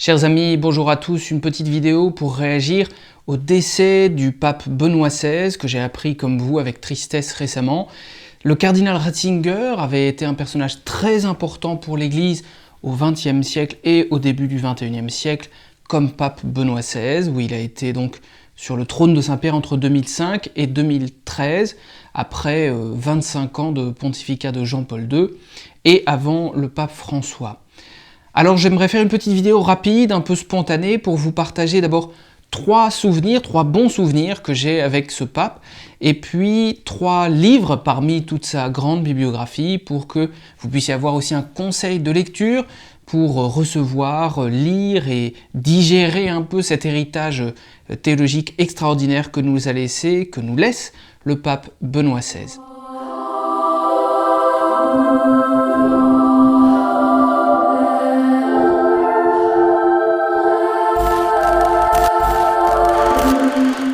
Chers amis, bonjour à tous, une petite vidéo pour réagir au décès du pape Benoît XVI, que j'ai appris comme vous avec tristesse récemment. Le cardinal Ratzinger avait été un personnage très important pour l'Église au XXe siècle et au début du XXIe siècle, comme pape Benoît XVI, où il a été donc sur le trône de Saint-Père entre 2005 et 2013, après 25 ans de pontificat de Jean-Paul II, et avant le pape François. Alors j'aimerais faire une petite vidéo rapide, un peu spontanée, pour vous partager d'abord trois bons souvenirs que j'ai avec ce pape, et puis 3 livres parmi toute sa grande bibliographie, pour que vous puissiez avoir aussi un conseil de lecture, pour recevoir, lire et digérer un peu cet héritage théologique extraordinaire que nous laisse le pape Benoît XVI.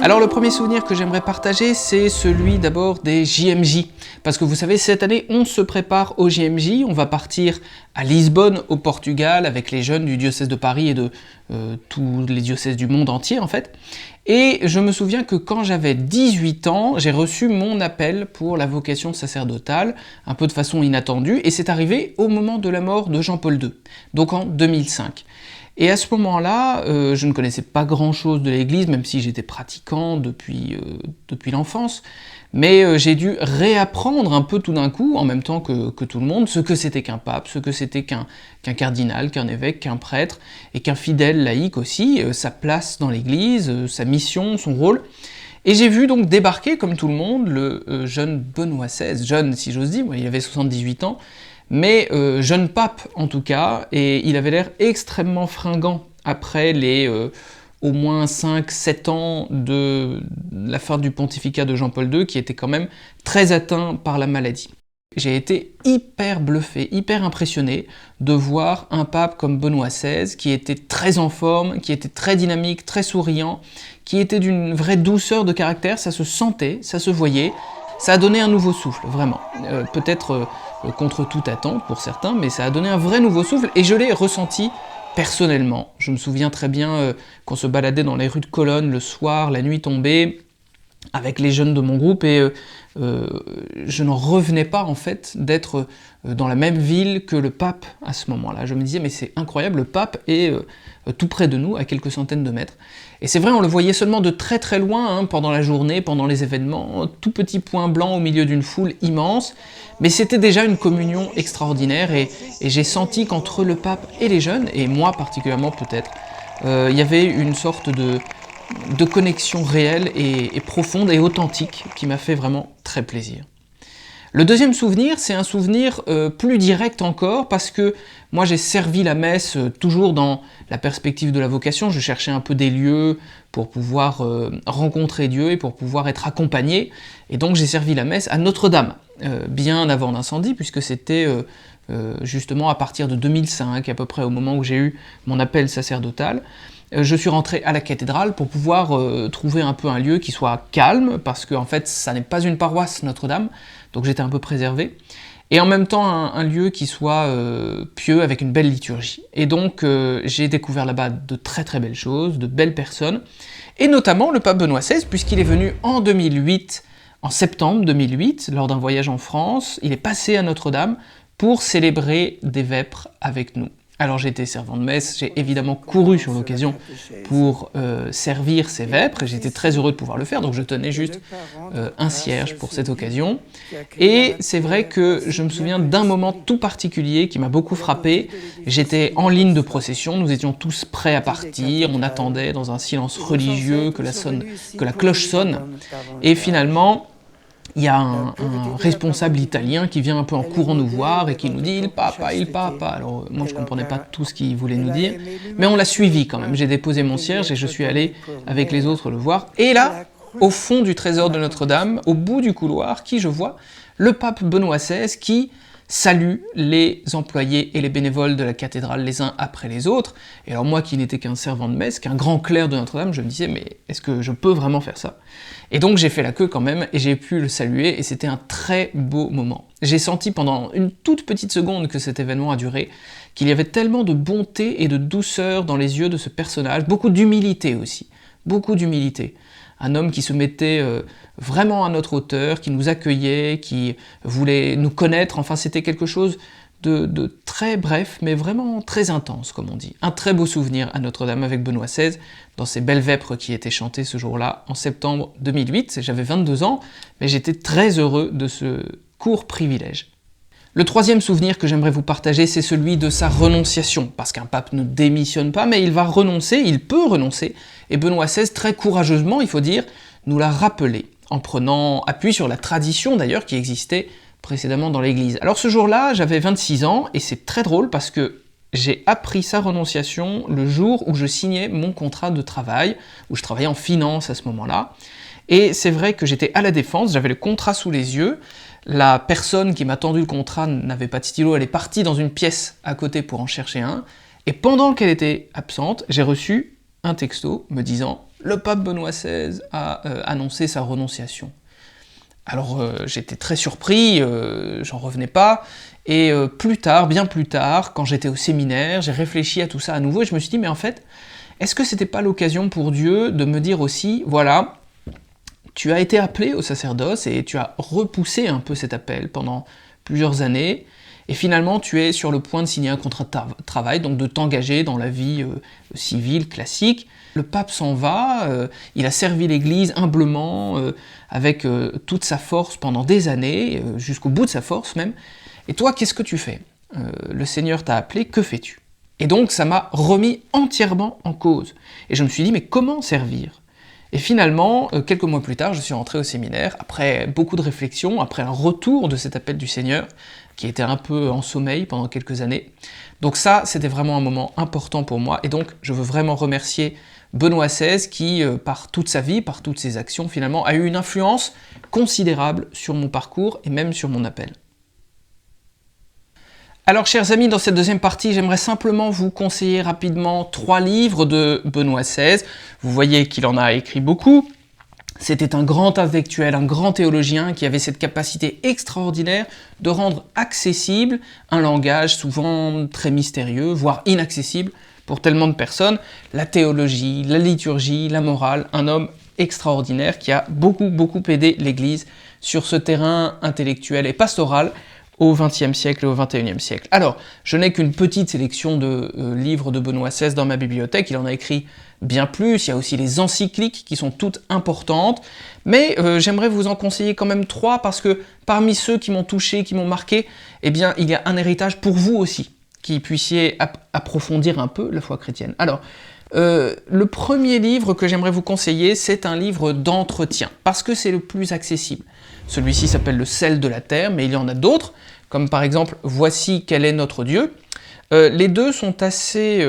Alors le premier souvenir que j'aimerais partager, c'est celui d'abord des JMJ. Parce que vous savez, cette année, on se prépare aux JMJ, on va partir à Lisbonne, au Portugal, avec les jeunes du diocèse de Paris et de tous les diocèses du monde entier en fait. Et je me souviens que quand j'avais 18 ans, j'ai reçu mon appel pour la vocation sacerdotale, un peu de façon inattendue, et c'est arrivé au moment de la mort de Jean-Paul II, donc en 2005. Et à ce moment-là, je ne connaissais pas grand-chose de l'Église, même si j'étais pratiquant depuis l'enfance, mais j'ai dû réapprendre un peu tout d'un coup, en même temps que tout le monde, ce que c'était qu'un pape, ce que c'était qu'un cardinal, qu'un évêque, qu'un prêtre, et qu'un fidèle laïc aussi, sa place dans l'Église, sa mission, son rôle. Et j'ai vu donc débarquer, comme tout le monde, le jeune Benoît XVI, jeune si j'ose dire, il avait 78 ans, mais jeune pape en tout cas, et il avait l'air extrêmement fringant après les au moins 5-7 ans de la fin du pontificat de Jean-Paul II, qui était quand même très atteint par la maladie. J'ai été hyper bluffé, hyper impressionné de voir un pape comme Benoît XVI, qui était très en forme, qui était très dynamique, très souriant, qui était d'une vraie douceur de caractère, ça se sentait, ça se voyait. Ça a donné un nouveau souffle, vraiment. Peut-être contre toute attente pour certains, mais ça a donné un vrai nouveau souffle, et je l'ai ressenti personnellement. Je me souviens très bien qu'on se baladait dans les rues de Cologne le soir, la nuit tombée, avec les jeunes de mon groupe, et je n'en revenais pas en fait d'être dans la même ville que le pape à ce moment-là. Je me disais, mais c'est incroyable, le pape est tout près de nous, à quelques centaines de mètres. Et c'est vrai, on le voyait seulement de très très loin, pendant la journée, pendant les événements, tout petit point blanc au milieu d'une foule immense, mais c'était déjà une communion extraordinaire, et j'ai senti qu'entre le pape et les jeunes, et moi particulièrement peut-être, il y avait une sorte de connexion réelle et profonde et authentique qui m'a fait vraiment très plaisir. Le deuxième souvenir, c'est un souvenir plus direct encore, parce que moi j'ai servi la messe toujours dans la perspective de la vocation. Je cherchais un peu des lieux pour pouvoir rencontrer Dieu et pour pouvoir être accompagné, et donc j'ai servi la messe à Notre-Dame, bien avant l'incendie, puisque c'était justement à partir de 2005, à peu près au moment où j'ai eu mon appel sacerdotal. Je suis rentré à la cathédrale pour pouvoir trouver un peu un lieu qui soit calme, parce que en fait ça n'est pas une paroisse Notre-Dame, donc j'étais un peu préservé, et en même temps un lieu qui soit pieux, avec une belle liturgie. Et donc j'ai découvert là-bas de très très belles choses, de belles personnes, et notamment le pape Benoît XVI, puisqu'il est venu en 2008, en septembre 2008, lors d'un voyage en France, il est passé à Notre-Dame pour célébrer des vêpres avec nous. Alors j'ai été servant de messe, j'ai évidemment couru sur l'occasion pour servir ces vêpres, et j'étais très heureux de pouvoir le faire, donc je tenais juste un cierge pour cette occasion. Et c'est vrai que je me souviens d'un moment tout particulier qui m'a beaucoup frappé. J'étais en ligne de procession, nous étions tous prêts à partir, on attendait dans un silence religieux que la cloche sonne, et finalement il y a un responsable italien qui vient un peu en courant nous voir et qui nous dit « il papa ». Alors moi je ne comprenais pas tout ce qu'il voulait nous dire, mais on l'a suivi quand même. J'ai déposé mon cierge et je suis allé avec les autres le voir. Et là, au fond du trésor de Notre-Dame, au bout du couloir, qui je vois? Le pape Benoît XVI qui salue les employés et les bénévoles de la cathédrale les uns après les autres. Et alors moi qui n'étais qu'un servant de messe, qu'un grand clerc de Notre-Dame, je me disais mais est-ce que je peux vraiment faire ça? Et donc j'ai fait la queue quand même et j'ai pu le saluer et c'était un très beau moment. J'ai senti pendant une toute petite seconde que cet événement a duré, qu'il y avait tellement de bonté et de douceur dans les yeux de ce personnage, beaucoup d'humilité aussi, beaucoup d'humilité. Un homme qui se mettait vraiment à notre hauteur, qui nous accueillait, qui voulait nous connaître, enfin c'était quelque chose de très bref, mais vraiment très intense, comme on dit. Un très beau souvenir à Notre-Dame avec Benoît XVI, dans ces belles vêpres qui étaient chantées ce jour-là, en septembre 2008. J'avais 22 ans, mais j'étais très heureux de ce court privilège. Le troisième souvenir que j'aimerais vous partager, c'est celui de sa renonciation, parce qu'un pape ne démissionne pas, mais il va renoncer, il peut renoncer, et Benoît XVI, très courageusement, il faut dire, nous l'a rappelé, en prenant appui sur la tradition d'ailleurs qui existait précédemment dans l'Église. Alors ce jour-là, j'avais 26 ans, et c'est très drôle parce que j'ai appris sa renonciation le jour où je signais mon contrat de travail, où je travaillais en finance à ce moment-là, et c'est vrai que j'étais à la Défense, j'avais le contrat sous les yeux. La personne qui m'a tendu le contrat n'avait pas de stylo, elle est partie dans une pièce à côté pour en chercher un, et pendant qu'elle était absente, j'ai reçu un texto me disant « Le pape Benoît XVI a annoncé sa renonciation ». Alors j'étais très surpris, j'en revenais pas, et plus tard, bien plus tard, quand j'étais au séminaire, j'ai réfléchi à tout ça à nouveau, et je me suis dit « Mais en fait, est-ce que c'était pas l'occasion pour Dieu de me dire aussi, voilà, tu as été appelé au sacerdoce et tu as repoussé un peu cet appel pendant plusieurs années, et finalement tu es sur le point de signer un contrat de travail, donc de t'engager dans la vie civile classique. Le pape s'en va, il a servi l'Église humblement, avec toute sa force pendant des années, jusqu'au bout de sa force même, et toi qu'est-ce que tu fais? Le Seigneur t'a appelé, que fais-tu? Et donc ça m'a remis entièrement en cause, et je me suis dit mais comment servir? Et finalement, quelques mois plus tard, je suis rentré au séminaire, après beaucoup de réflexions, après un retour de cet appel du Seigneur, qui était un peu en sommeil pendant quelques années. Donc ça, c'était vraiment un moment important pour moi, et donc je veux vraiment remercier Benoît XVI qui, par toute sa vie, par toutes ses actions, finalement, a eu une influence considérable sur mon parcours et même sur mon appel. Alors, chers amis, dans cette deuxième partie, j'aimerais simplement vous conseiller rapidement 3 livres de Benoît XVI. Vous voyez qu'il en a écrit beaucoup. C'était un grand intellectuel, un grand théologien qui avait cette capacité extraordinaire de rendre accessible un langage souvent très mystérieux, voire inaccessible pour tellement de personnes. La théologie, la liturgie, la morale, un homme extraordinaire qui a beaucoup aidé l'Église sur ce terrain intellectuel et pastoral au XXe siècle et au XXIe siècle. Alors, je n'ai qu'une petite sélection de livres de Benoît XVI dans ma bibliothèque, il en a écrit bien plus, il y a aussi les encycliques qui sont toutes importantes, mais j'aimerais vous en conseiller quand même 3 parce que parmi ceux qui m'ont touché, qui m'ont marqué, eh bien, il y a un héritage pour vous aussi, qui puissiez approfondir un peu la foi chrétienne. Alors, le premier livre que j'aimerais vous conseiller, c'est un livre d'entretien, parce que c'est le plus accessible. Celui-ci s'appelle Le sel de la terre, mais il y en a d'autres, comme par exemple « Voici quel est notre Dieu ». Les deux sont assez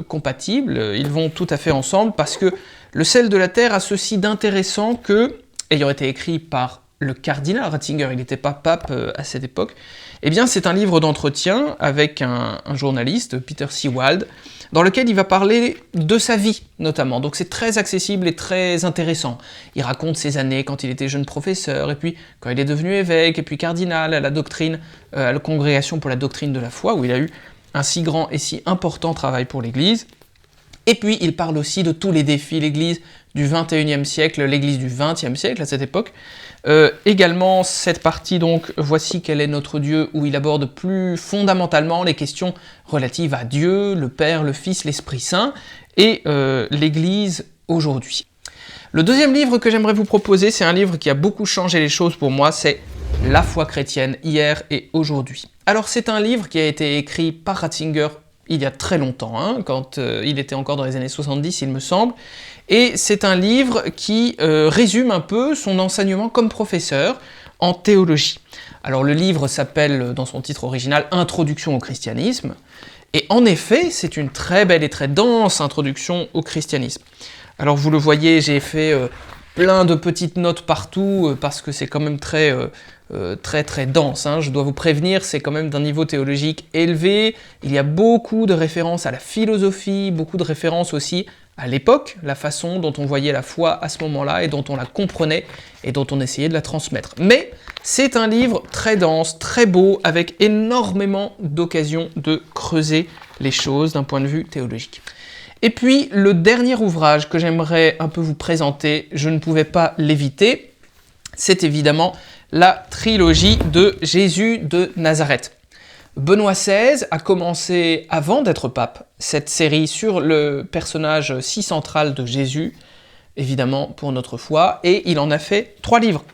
compatibles, ils vont tout à fait ensemble, parce que Le sel de la terre a ceci d'intéressant que, ayant été écrit par le cardinal Ratzinger, il n'était pas pape à cette époque, eh bien c'est un livre d'entretien avec un journaliste, Peter Sewald, dans lequel il va parler de sa vie, notamment. Donc c'est très accessible et très intéressant. Il raconte ses années quand il était jeune professeur, et puis quand il est devenu évêque, et puis cardinal à la doctrine, à la Congrégation pour la doctrine de la foi, où il a eu un si grand et si important travail pour l'Église. Et puis il parle aussi de tous les défis, l'Église du XXIe siècle, l'Église du XXe siècle à cette époque. Également cette partie donc « Voici quel est notre Dieu » où il aborde plus fondamentalement les questions relatives à Dieu, le Père, le Fils, l'Esprit Saint et l'Église aujourd'hui. Le deuxième livre que j'aimerais vous proposer, c'est un livre qui a beaucoup changé les choses pour moi, c'est « La foi chrétienne, hier et aujourd'hui ». Alors c'est un livre qui a été écrit par Ratzinger il y a très longtemps, hein, quand il était encore dans les années 70 il me semble, et c'est un livre qui résume un peu son enseignement comme professeur en théologie. Alors le livre s'appelle, dans son titre original, « Introduction au christianisme », et en effet, c'est une très belle et très dense introduction au christianisme. Alors vous le voyez, j'ai fait plein de petites notes partout, parce que c'est quand même très très très dense, hein. Je dois vous prévenir, c'est quand même d'un niveau théologique élevé. Il y a beaucoup de références à la philosophie, beaucoup de références aussi à l'époque, la façon dont on voyait la foi à ce moment-là et dont on la comprenait et dont on essayait de la transmettre. Mais c'est un livre très dense, très beau, avec énormément d'occasions de creuser les choses d'un point de vue théologique. Et puis, le dernier ouvrage que j'aimerais un peu vous présenter, je ne pouvais pas l'éviter, c'est évidemment la trilogie de Jésus de Nazareth. Benoît XVI a commencé, avant d'être pape, cette série sur le personnage si central de Jésus, évidemment pour notre foi, et il en a fait 3 livres.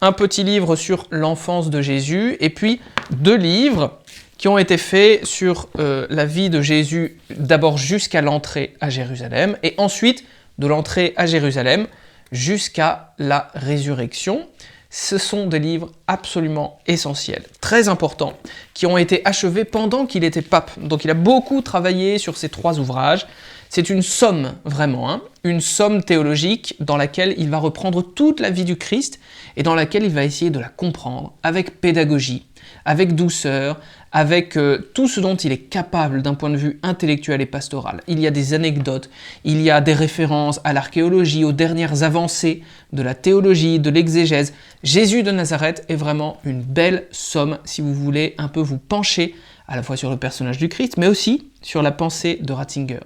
Un petit livre sur l'enfance de Jésus, et puis 2 livres qui ont été faits sur la vie de Jésus, d'abord jusqu'à l'entrée à Jérusalem, et ensuite de l'entrée à Jérusalem jusqu'à la résurrection. Ce sont des livres absolument essentiels, très importants, qui ont été achevés pendant qu'il était pape. Donc il a beaucoup travaillé sur ces 3 ouvrages. C'est une somme, vraiment, hein, une somme théologique dans laquelle il va reprendre toute la vie du Christ et dans laquelle il va essayer de la comprendre avec pédagogie, avec douceur, avec tout ce dont il est capable d'un point de vue intellectuel et pastoral. Il y a des anecdotes, il y a des références à l'archéologie, aux dernières avancées de la théologie, de l'exégèse. Jésus de Nazareth est vraiment une belle somme si vous voulez un peu vous pencher à la fois sur le personnage du Christ, mais aussi sur la pensée de Ratzinger.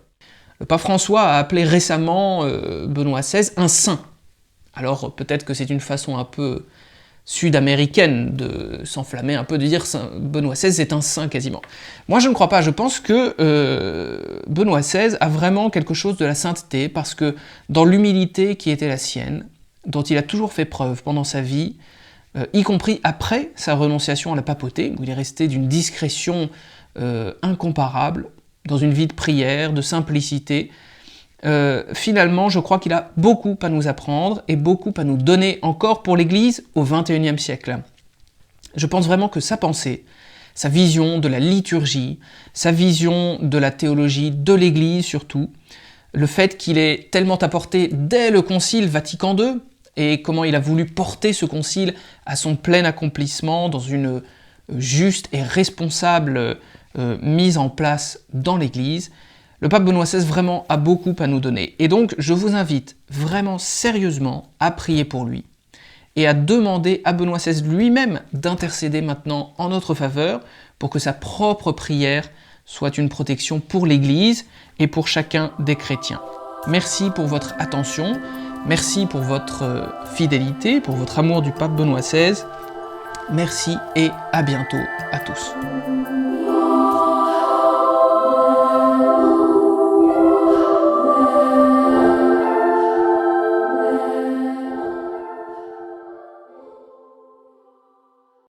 Le pape François a appelé récemment Benoît XVI un saint. Alors peut-être que c'est une façon un peu sud-américaine de s'enflammer un peu, de dire Benoît XVI est un saint quasiment. Moi je ne crois pas, je pense que Benoît XVI a vraiment quelque chose de la sainteté, parce que dans l'humilité qui était la sienne, dont il a toujours fait preuve pendant sa vie, y compris après sa renonciation à la papauté, où il est resté d'une discrétion incomparable, dans une vie de prière, de simplicité, finalement, je crois qu'il a beaucoup à nous apprendre et beaucoup à nous donner encore pour l'Église au XXIe siècle. Je pense vraiment que sa pensée, sa vision de la liturgie, sa vision de la théologie, de l'Église surtout, le fait qu'il ait tellement apporté dès le Concile Vatican II, et comment il a voulu porter ce concile à son plein accomplissement dans une juste et responsable mise en place dans l'Église, le pape Benoît XVI vraiment a beaucoup à nous donner. Et donc, je vous invite vraiment sérieusement à prier pour lui et à demander à Benoît XVI lui-même d'intercéder maintenant en notre faveur pour que sa propre prière soit une protection pour l'Église et pour chacun des chrétiens. Merci pour votre attention, merci pour votre fidélité, pour votre amour du pape Benoît XVI. Merci et à bientôt à tous.